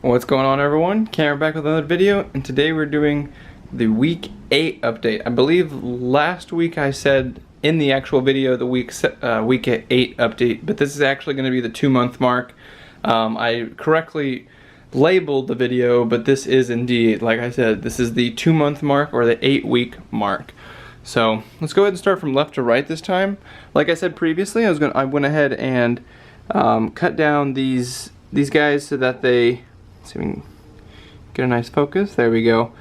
What's going on, everyone? Cameron back with another video, and today we're doing the week 8 update. I believe last week I said in the actual video the week 8 update, but this is actually going to be the 2-month mark. I correctly labeled the video, but this is indeed, like I said, this is the 2-month mark or the 8-week mark. So let's go ahead and start from left to right this time. Like I said previously, I went ahead and cut down these guys so that they, see if we can get a nice focus. There we go.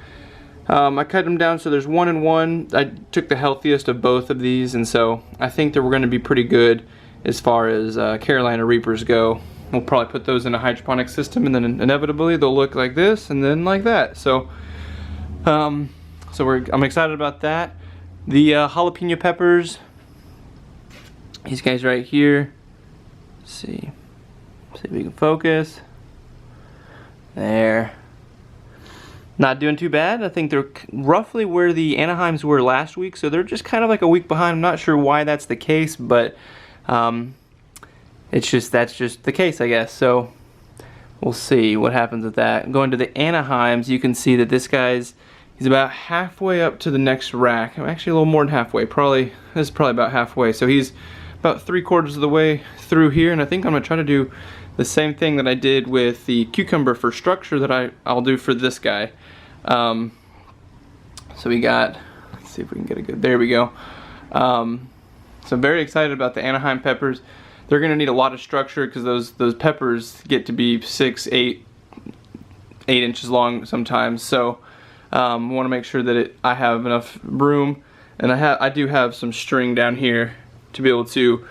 I cut them down so there's 1 and 1. I took the healthiest of both of these, and so I think that we're going to be pretty good as far as Carolina Reapers go. We'll probably put those in a hydroponic system, and then inevitably they'll look like this and then like that. So, I'm excited about that. The jalapeno peppers, these guys right here. Let's see if we can focus. There. Not doing too bad. I think they're roughly where the Anaheims were last week, so they're just kind of like a week behind. I'm not sure why that's the case, but that's just the case, I guess. So we'll see what happens with that. Going to the Anaheims, you can see that this he's about halfway up to the next rack. Actually, a little more than halfway. This is probably about halfway. So he's about 3/4 of the way through here, and I think I'm gonna try to do the same thing that I did with the cucumber for structure that I'll do for this guy. So we got, let's see if we can get a good, there we go. So I'm very excited about the Anaheim peppers. They're gonna need a lot of structure because those peppers get to be 6, 8 inches long sometimes. So I want to make sure that I have enough room, and I do have some string down here to be able to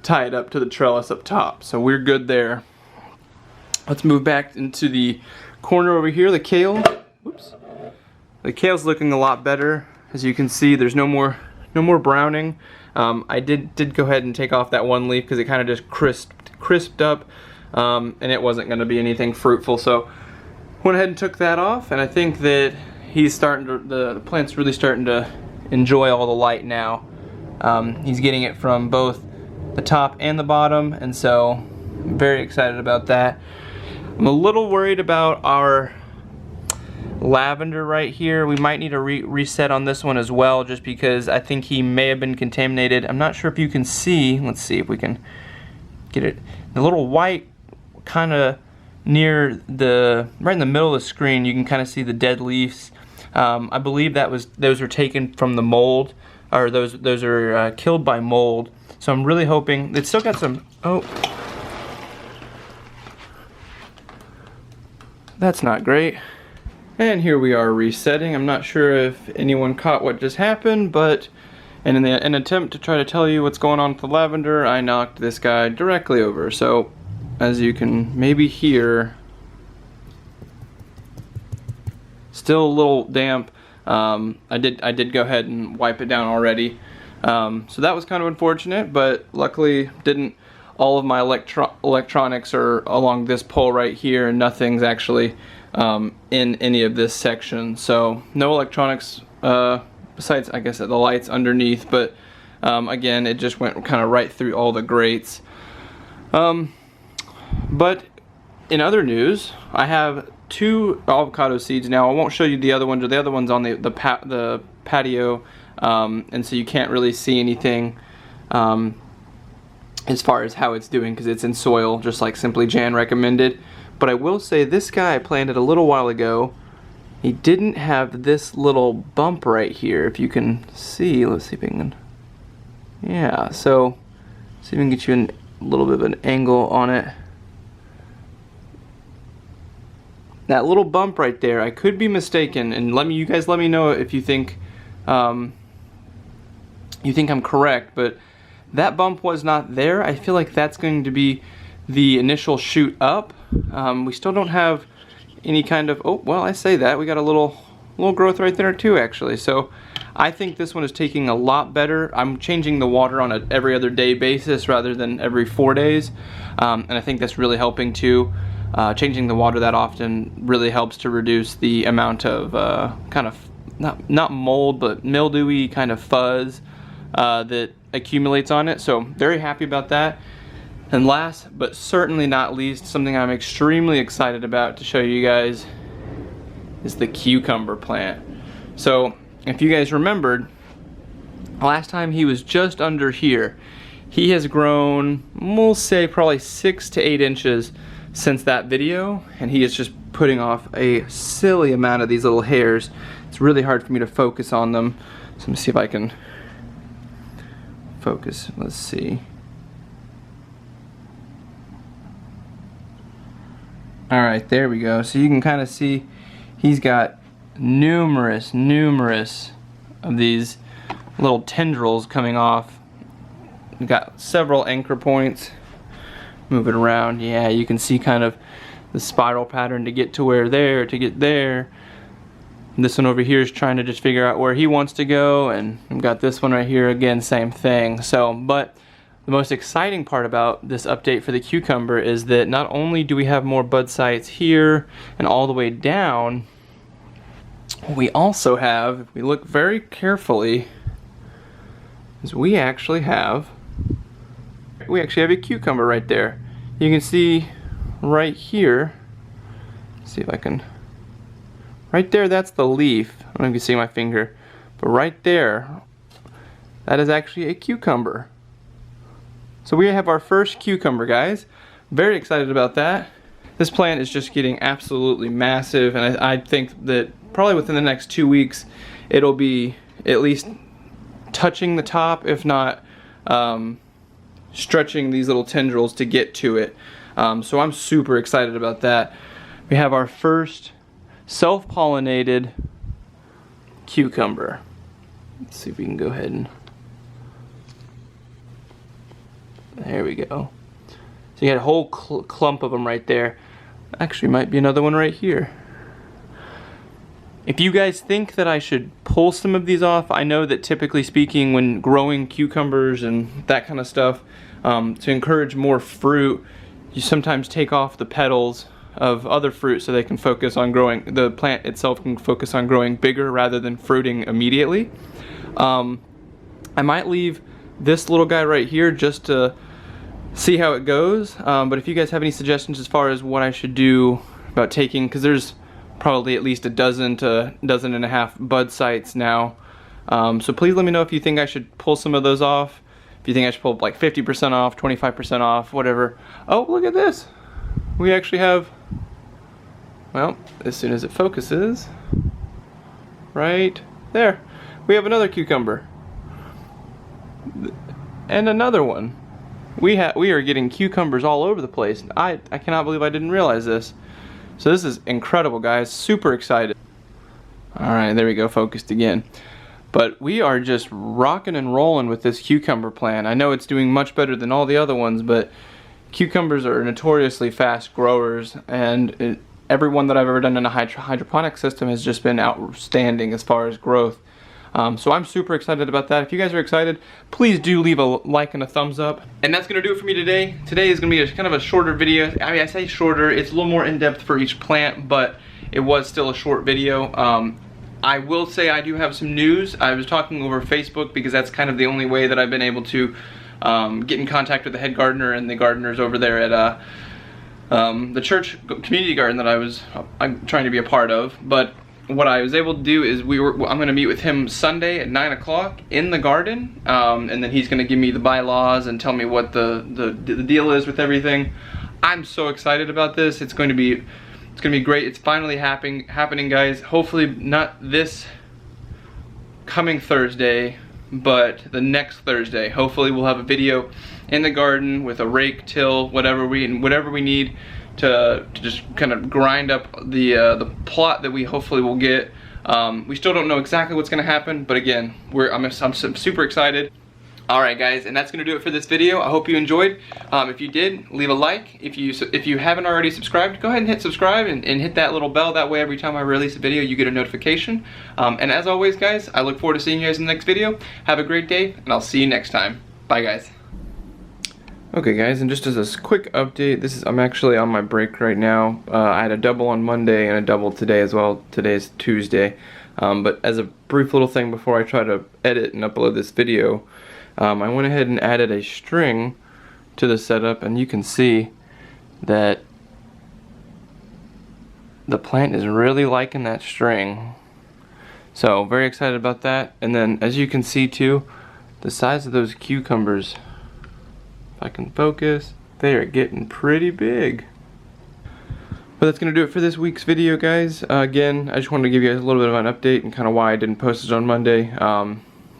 tie it up to the trellis up top, so we're good there. Let's move back into the corner over here. The kale, oops, the kale's looking a lot better. As you can see, there's no more browning. I did go ahead and take off that one leaf because it kind of just crisped up, and it wasn't going to be anything fruitful. So went ahead and took that off, and I think that the plant's really starting to enjoy all the light now. He's getting it from both the top and the bottom, and so I'm very excited about that. I'm a little worried about our lavender right here. We might need a reset on this one as well, just because I think he may have been contaminated. I'm not sure if you can see. Let's see if we can get it. The little white kind of near right in the middle of the screen, you can kind of see the dead leaves. I believe those were taken from the mold, or those are killed by mold. So I'm really hoping it's still got some. Oh, that's not great. And here we are resetting. I'm not sure if anyone caught what just happened, but in an attempt to try to tell you what's going on with the lavender, I knocked this guy directly over. So as you can maybe hear, still a little damp. I did go ahead and wipe it down already. So that was kind of unfortunate, but luckily all of my electronics are along this pole right here, and nothing's actually in any of this section. So no electronics besides, I guess, the lights underneath, but again, it just went kind of right through all the grates. But in other news, I have 2 avocado seeds now. I won't show you the other ones, or the other one's on the patio, and so you can't really see anything as far as how it's doing because it's in soil, just like Simply Jan recommended. But I will say this guy I planted a little while ago, he didn't have this little bump right here. If you can see, let's see if we can, yeah, so see if we can get you a little bit of an angle on it. That little bump right there, I could be mistaken, and you guys let me know if you think I'm correct, but that bump was not there. I feel like that's going to be the initial shoot up. We still don't have any kind of, oh, well, I say that, we got a little growth right there too, actually. So I think this one is taking a lot better. I'm changing the water on a every other day basis rather than every 4 days, and I think that's really helping too. Changing the water that often really helps to reduce the amount of kind of not mold, but mildewy kind of fuzz that accumulates on it. So very happy about that. And last but certainly not least, something I'm extremely excited about to show you guys is the cucumber plant. So if you guys remembered, last time he was just under here. He has grown, we'll say probably 6 to 8 inches since that video, and he is just putting off a silly amount of these little hairs. It's really hard for me to focus on them. So let me see if I can focus. Let's see. Alright, there we go. So you can kind of see he's got numerous of these little tendrils coming off. We've got several anchor points. Move it around. Yeah, you can see kind of the spiral pattern to get to where there, to get there. And this one over here is trying to just figure out where he wants to go, and we've got this one right here, again, same thing. So, but the most exciting part about this update for the cucumber is that not only do we have more bud sites here and all the way down, we also have, if we look very carefully, is we actually have a cucumber right there. You can see right here, let's see if I can, right there, that's the leaf. I don't know if you can see my finger, but right there, that is actually a cucumber. So we have our first cucumber, guys. Very excited about that. This plant is just getting absolutely massive, and I think that probably within the next 2 weeks it'll be at least touching the top, if not stretching these little tendrils to get to it. So I'm super excited about that. We have our first self-pollinated cucumber. Let's see if we can go ahead and, there we go. So you got a whole clump of them right there. Actually might be another one right here. If you guys think that I should pull some of these off, I know that typically speaking when growing cucumbers and that kind of stuff, to encourage more fruit, you sometimes take off the petals of other fruit so they can focus on growing, the plant itself can focus on growing bigger rather than fruiting immediately. I might leave this little guy right here just to see how it goes, but if you guys have any suggestions as far as what I should do about taking, because there's probably at least a dozen to dozen and a half bud sites now, so please let me know if you think I should pull some of those off, if you think I should pull like 50% off, 25% off, whatever. Oh, look at this, we actually have, well, as soon as it focuses, right there, we have another cucumber and another one. We are getting cucumbers all over the place. I cannot believe I didn't realize this. So this is incredible, guys. Super excited. Alright, there we go, focused again. But we are just rocking and rolling with this cucumber plant. I know it's doing much better than all the other ones, but cucumbers are notoriously fast growers, and every one that I've ever done in a hydroponic system has just been outstanding as far as growth. So I'm super excited about that. If you guys are excited, please do leave a like and a thumbs up. And that's gonna do it for me today. Today is gonna be kind of a shorter video. I mean, I say shorter, it's a little more in-depth for each plant, but it was still a short video. I will say I do have some news. I was talking over Facebook because that's kind of the only way that I've been able to get in contact with the head gardener and the gardeners over there at the church community garden that I'm trying to be a part of. But what I was able to do is I'm going to meet with him Sunday at 9 o'clock in the garden, and then he's going to give me the bylaws and tell me what the deal is with everything. I'm so excited about this. It's going to be great. It's finally happening, guys. Hopefully not this coming Thursday, but the next Thursday. Hopefully we'll have a video in the garden with a rake, till, whatever we need to just kind of grind up the plot that we hopefully will get. We still don't know exactly what's going to happen, but again, I'm super excited. Alright guys, and that's going to do it for this video. I hope you enjoyed. If you did, leave a like. If you haven't already subscribed, go ahead and hit subscribe and hit that little bell. That way every time I release a video you get a notification. And as always guys, I look forward to seeing you guys in the next video. Have a great day, and I'll see you next time. Bye guys. Okay guys, and just as a quick update, I'm actually on my break right now. I had a double on Monday and a double today as well. Today's Tuesday. But as a brief little thing before I try to edit and upload this video, I went ahead and added a string to the setup, and you can see that the plant is really liking that string. So very excited about that. And then as you can see too, the size of those cucumbers, if I can focus, they are getting pretty big. But that's going to do it for this week's video, guys. Again, I just wanted to give you guys a little bit of an update and kind of why I didn't post it on Monday.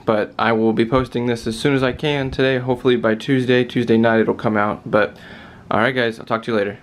But I will be posting this as soon as I can today. Hopefully by Tuesday night it'll come out. But alright guys, I'll talk to you later.